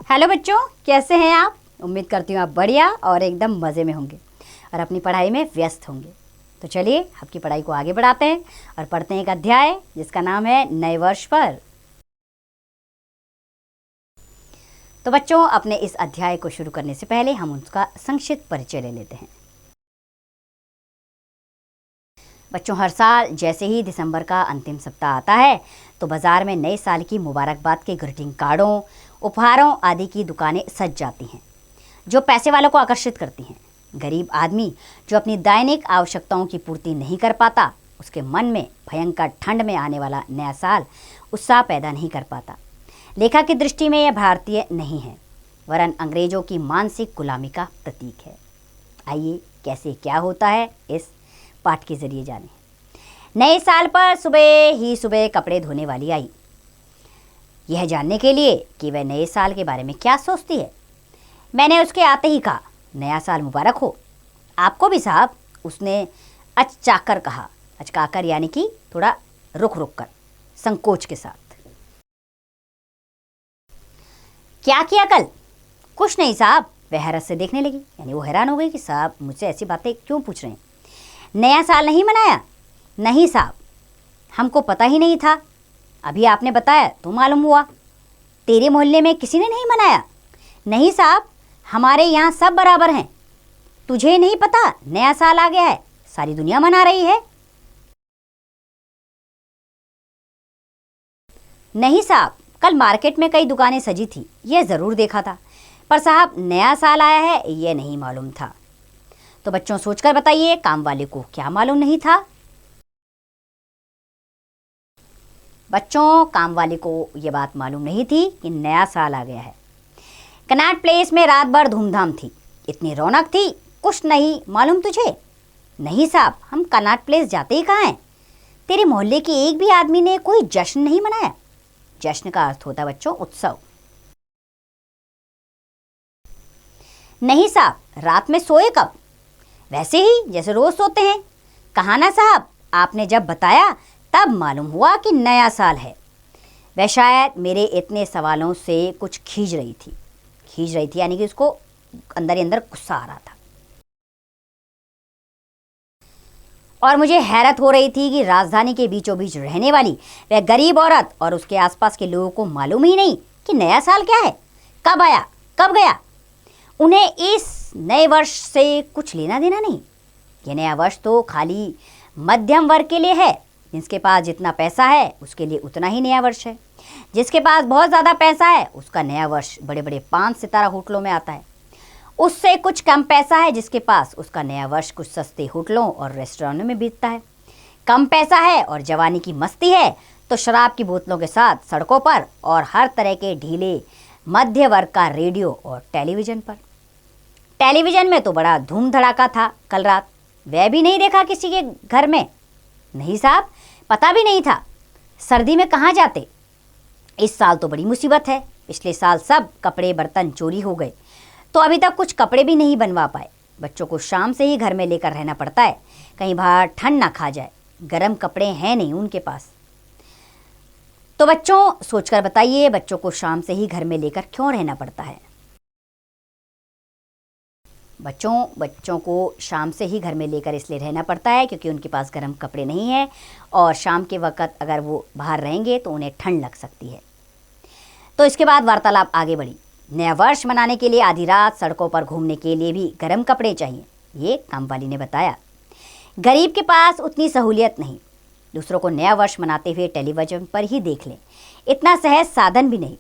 Hello बच्चों, कैसे हैं आप? उम्मीद करती हूँ आप बढ़िया और एकदम मज़े में होंगे और अपनी पढ़ाई में व्यस्त होंगे। तो चलिए आपकी पढ़ाई को आगे बढ़ाते हैं और पढ़ते हैं एक अध्याय जिसका नाम है नए वर्ष पर। तो बच्चों, अपने इस अध्याय को शुरू करने से पहले हम उसका संक्षिप्त परिचय ले लेते हैं। बच्चों, हर साल जैसे ही दिसंबर का अंतिम सप्ताह आता है तो बाज़ार में नए साल की मुबारकबाद के ग्रीटिंग कार्डों, उपहारों आदि की दुकानें सज जाती हैं, जो पैसे वालों को आकर्षित करती हैं। गरीब आदमी जो अपनी दैनिक आवश्यकताओं की पूर्ति नहीं कर पाता, उसके मन में भयंकर ठंड में आने वाला नया साल उत्साह पैदा नहीं कर पाता। लेखक की दृष्टि में यह भारतीय नहीं है, वरन अंग्रेजों की मानसिक गुलामी का प्रतीक है। आइए कैसे क्या होता है इस पाठ के जरिए जाने। नए साल पर सुबह ही सुबह कपड़े धोने वाली आई, यह जानने के लिए कि वह नए साल के बारे में क्या सोचती है। मैंने उसके आते ही कहा, नया साल मुबारक हो। आपको भी साहब, उसने अचचाकर कहा। अचकाकर यानी कि थोड़ा रुक रुक कर, संकोच के साथ। क्या किया कल? कुछ नहीं साहब। वह हैरत से देखने लगी, यानी वो हैरान हो गई कि साहब मुझसे ऐसी बातें क्यों पूछ रहे हैं। नया साल नहीं मनाया? नहीं साहब, हमको पता ही नहीं था। अभी आपने बताया तो मालूम हुआ। तेरे मोहल्ले में किसी ने नहीं मनाया? नहीं साहब, हमारे यहाँ सब बराबर हैं। तुझे नहीं पता नया साल आ गया है, सारी दुनिया मना रही है। नहीं साहब, कल मार्केट में कई दुकानें सजी थी, यह ज़रूर देखा था, पर साहब नया साल आया है यह नहीं मालूम था। तो बच्चों सोचकर बताइए, काम वाले को क्या मालूम नहीं था? बच्चों, काम वाले को यह बात मालूम नहीं थी कि नया साल आ गया है। कनॉट प्लेस में रात भर धूमधाम थी, इतनी रौनक थी, कुछ नहीं मालूम तुझे? नहीं साहब, हम कनॉट प्लेस जाते ही कहाँ हैं। तेरे मोहल्ले के एक भी आदमी ने कोई जश्न नहीं मनाया? जश्न का अर्थ होता है बच्चों उत्सव। नहीं साहब, रात में सोए कब? वैसे ही जैसे रोज सोते हैं। कहा ना साहब, आपने जब बताया तब मालूम हुआ कि नया साल है। वह शायद मेरे इतने सवालों से कुछ खींच रही थी यानी कि उसको अंदर ही अंदर गुस्सा आ रहा था। और मुझे हैरत हो रही थी कि राजधानी के बीचों बीच रहने वाली वह गरीब औरत और उसके आसपास के लोगों को मालूम ही नहीं कि नया साल क्या है, कब आया कब गया। उन्हें इस नए वर्ष से कुछ लेना देना नहीं। यह नया वर्ष तो खाली मध्यम वर्ग के लिए है। जिसके पास जितना पैसा है उसके लिए उतना ही नया वर्ष है। जिसके पास बहुत ज़्यादा पैसा है उसका नया वर्ष बड़े बड़े 5 सितारा होटलों में आता है। उससे कुछ कम पैसा है जिसके पास, उसका नया वर्ष कुछ सस्ते होटलों और रेस्टोरेंटों में बीतता है। कम पैसा है और जवानी की मस्ती है तो शराब की बोतलों के साथ सड़कों पर और हर तरह के ढीले मध्य वर्ग का रेडियो और टेलीविज़न पर। टेलीविज़न में तो बड़ा धूम धड़ाका था कल रात। वह भी नहीं देखा किसी के घर में? नहीं साहब, पता भी नहीं था। सर्दी में कहाँ जाते। इस साल तो बड़ी मुसीबत है। पिछले साल सब कपड़े बर्तन चोरी हो गए, तो अभी तक कुछ कपड़े भी नहीं बनवा पाए। बच्चों को शाम से ही घर में लेकर रहना पड़ता है, कहीं बाहर ठंड ना खा जाए। गर्म कपड़े हैं नहीं उनके पास। तो बच्चों सोचकर बताइए, बच्चों को शाम से ही घर में लेकर क्यों रहना पड़ता है? बच्चों को शाम से ही घर में लेकर इसलिए रहना पड़ता है क्योंकि उनके पास गर्म कपड़े नहीं हैं और शाम के वक्त अगर वो बाहर रहेंगे तो उन्हें ठंड लग सकती है। तो इसके बाद वार्तालाप आगे बढ़ी। नया वर्ष मनाने के लिए आधी रात सड़कों पर घूमने के लिए भी गर्म कपड़े चाहिए, ये कामवाली ने बताया। गरीब के पास उतनी सहूलियत नहीं। दूसरों को नया वर्ष मनाते हुए टेलीविज़न पर ही देख लें, इतना सहज साधन भी नहीं।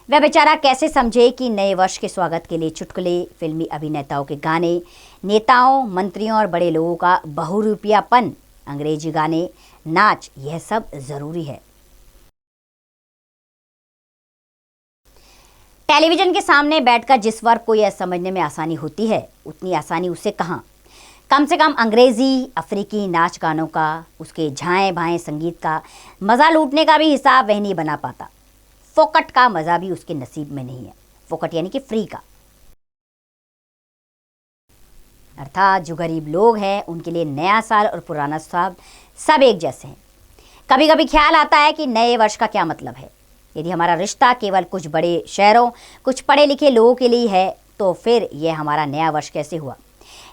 वह बेचारा कैसे समझे कि नए वर्ष के स्वागत के लिए चुटकुले, फिल्मी अभिनेताओं के गाने, नेताओं, मंत्रियों और बड़े लोगों का बहुरूपियापन, अंग्रेजी गाने, नाच, यह सब ज़रूरी है। टेलीविज़न के सामने बैठकर जिस वर्ग को यह समझने में आसानी होती है, उतनी आसानी उसे कहाँ। कम से कम अंग्रेज़ी, अफ्रीकी नाच गानों का, उसके झाएँ भाएँ संगीत का मज़ा लूटने का भी हिसाब वह नहीं बना पाता। फोकट का मज़ा भी उसके नसीब में नहीं है। फोकट यानी कि फ्री का। अर्थात जो गरीब लोग हैं उनके लिए नया साल और पुराना साल सब एक जैसे हैं। कभी कभी ख्याल आता है कि नए वर्ष का क्या मतलब है। यदि हमारा रिश्ता केवल कुछ बड़े शहरों, कुछ पढ़े लिखे लोगों के लिए है, तो फिर यह हमारा नया वर्ष कैसे हुआ?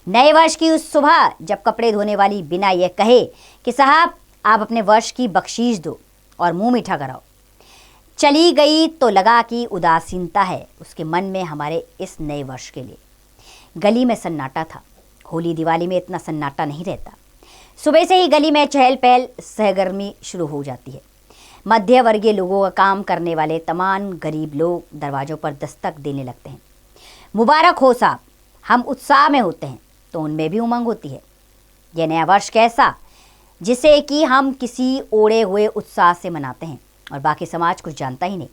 नए वर्ष की उस सुबह जब कपड़े धोने वाली बिना यह कहे कि साहब आप अपने वर्ष की बख्शीश दो और मुंह मीठा कराओ, चली गई, तो लगा कि उदासीनता है उसके मन में हमारे इस नए वर्ष के लिए। गली में सन्नाटा था। होली दिवाली में इतना सन्नाटा नहीं रहता। सुबह से ही गली में चहल पहल, सहगर्मी शुरू हो जाती है। मध्य वर्गीय लोगों का काम करने वाले तमाम गरीब लोग दरवाज़ों पर दस्तक देने लगते हैं। मुबारक हो साहब, हम उत्साह में होते हैं तो उनमें भी उमंग होती है। यह नया वर्ष कैसा, जिसे कि हम किसी ओढ़े हुए उत्साह से मनाते हैं और बाकी समाज कुछ जानता ही नहीं,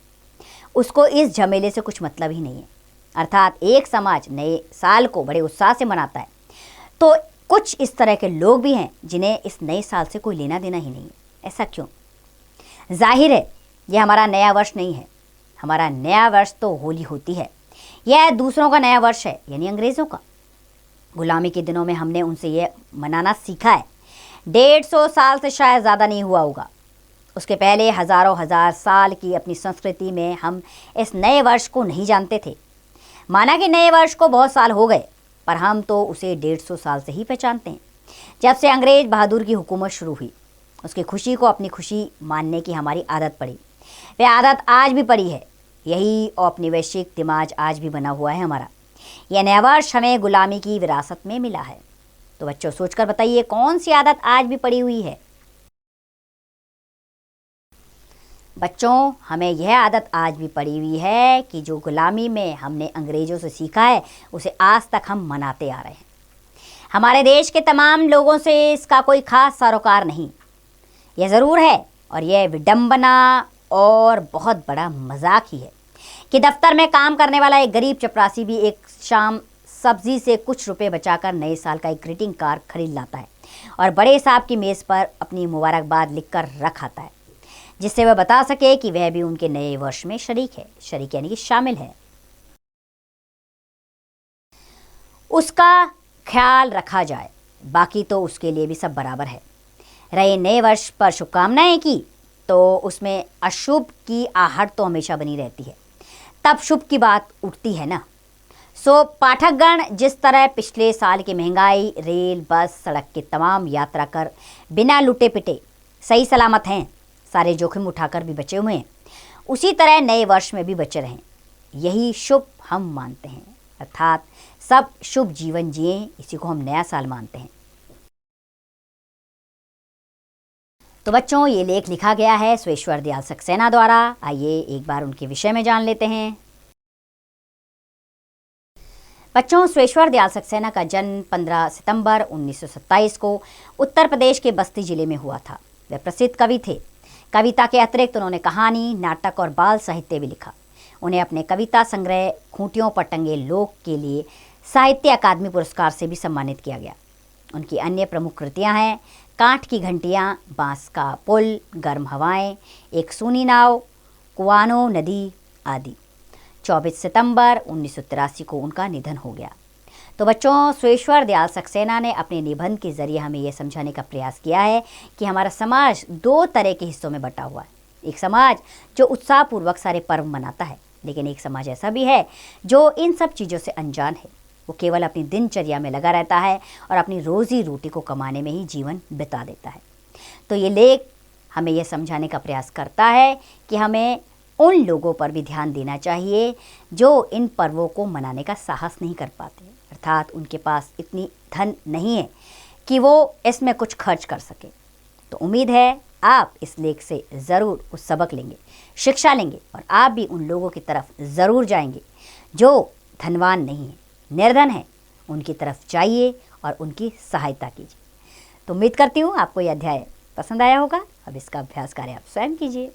उसको इस झमेले से कुछ मतलब ही नहीं है। अर्थात एक समाज नए साल को बड़े उत्साह से मनाता है, तो कुछ इस तरह के लोग भी हैं जिन्हें इस नए साल से कोई लेना देना ही नहीं है। ऐसा क्यों? जाहिर है यह हमारा नया वर्ष नहीं है। हमारा नया वर्ष तो होली होती है। यह दूसरों का नया वर्ष है, यानी अंग्रेज़ों का। गुलामी के दिनों में हमने उनसे यह मनाना सीखा है। 150 साल से शायद ज़्यादा नहीं हुआ होगा। उसके पहले हज़ारों हजार साल की अपनी संस्कृति में हम इस नए वर्ष को नहीं जानते थे। माना कि नए वर्ष को बहुत साल हो गए, पर हम तो उसे 150 साल से ही पहचानते हैं। जब से अंग्रेज बहादुर की हुकूमत शुरू हुई, उसकी खुशी को अपनी खुशी मानने की हमारी आदत पड़ी। वह आदत आज भी पड़ी है। यही औपनिवेशिक दिमाग आज भी बना हुआ है हमारा। यह नया वर्ष हमें गुलामी की विरासत में मिला है। तो बच्चों, सोचकर बताइए कौन सी आदत आज भी पड़ी हुई है? बच्चों, हमें यह आदत आज भी पड़ी हुई है कि जो गुलामी में हमने अंग्रेज़ों से सीखा है, उसे आज तक हम मनाते आ रहे हैं। हमारे देश के तमाम लोगों से इसका कोई खास सरोकार नहीं। यह ज़रूर है, और यह विडंबना और बहुत बड़ा मजाक ही है कि दफ्तर में काम करने वाला एक गरीब चपरासी भी एक शाम सब्जी से कुछ रुपए बचाकर नए साल का एक ग्रीटिंग कार्ड खरीद लाता है और बड़े साहब की मेज़ पर अपनी मुबारकबाद लिखकर रख आता है, जिससे वह बता सके कि वह भी उनके नए वर्ष में शरीक है। शरीक यानी कि शामिल है। उसका ख्याल रखा जाए, बाकी तो उसके लिए भी सब बराबर है। रहे नए वर्ष पर शुभकामनाएं की, तो उसमें अशुभ की आहट तो हमेशा बनी रहती है। तब शुभ की बात उठती है ना। सो पाठकगण, जिस तरह पिछले साल की महंगाई, रेल, बस, सड़क के तमाम यात्रा कर बिना लुटे पिटे सही सलामत हैं, सारे जोखिम उठाकर भी बचे हुए हैं, उसी तरह नए वर्ष में भी बचे रहें। यही शुभ हम मानते हैं। अर्थात सब शुभ जीवन जिए, इसी को हम नया साल मानते हैं। तो बच्चों, ये लेख लिखा गया है सुरेश्वर दयाल सक्सेना द्वारा। आइए एक बार उनके विषय में जान लेते हैं। बच्चों, सुरेश्वर दयाल सक्सेना का जन्म 15 सितंबर 1927 को उत्तर प्रदेश के बस्ती जिले में हुआ था। वे प्रसिद्ध कवि थे। कविता के अतिरिक्त उन्होंने कहानी, नाटक और बाल साहित्य भी लिखा। उन्हें अपने कविता संग्रह खूंटियों पर टंगे लोक के लिए साहित्य अकादमी पुरस्कार से भी सम्मानित किया गया। उनकी अन्य प्रमुख कृतियां हैं कांठ की घंटियां, बांस का पुल, गर्म हवाएं, एक सूनी नाव, कुआनो नदी आदि। 24 सितंबर 1983 को उनका निधन हो गया। तो बच्चों, सुरेश्वर दयाल सक्सेना ने अपने निबंध के जरिए हमें यह समझाने का प्रयास किया है कि हमारा समाज दो तरह के हिस्सों में बटा हुआ है। एक समाज जो उत्साहपूर्वक सारे पर्व मनाता है, लेकिन एक समाज ऐसा भी है जो इन सब चीज़ों से अनजान है। वो केवल अपनी दिनचर्या में लगा रहता है और अपनी रोजी रोटी को कमाने में ही जीवन बिता देता है। तो ये लेख हमें यह समझाने का प्रयास करता है कि हमें उन लोगों पर भी ध्यान देना चाहिए जो इन पर्वों को मनाने का साहस नहीं कर पाते, अर्थात उनके पास इतनी धन नहीं है कि वो इसमें कुछ खर्च कर सके। तो उम्मीद है आप इस लेख से ज़रूर कुछ सबक लेंगे, शिक्षा लेंगे, और आप भी उन लोगों की तरफ ज़रूर जाएंगे जो धनवान नहीं है, निर्धन है। उनकी तरफ जाइए और उनकी सहायता कीजिए। तो उम्मीद करती हूँ आपको यह अध्याय पसंद आया होगा। अब इसका अभ्यास कार्य आप स्वयं कीजिए।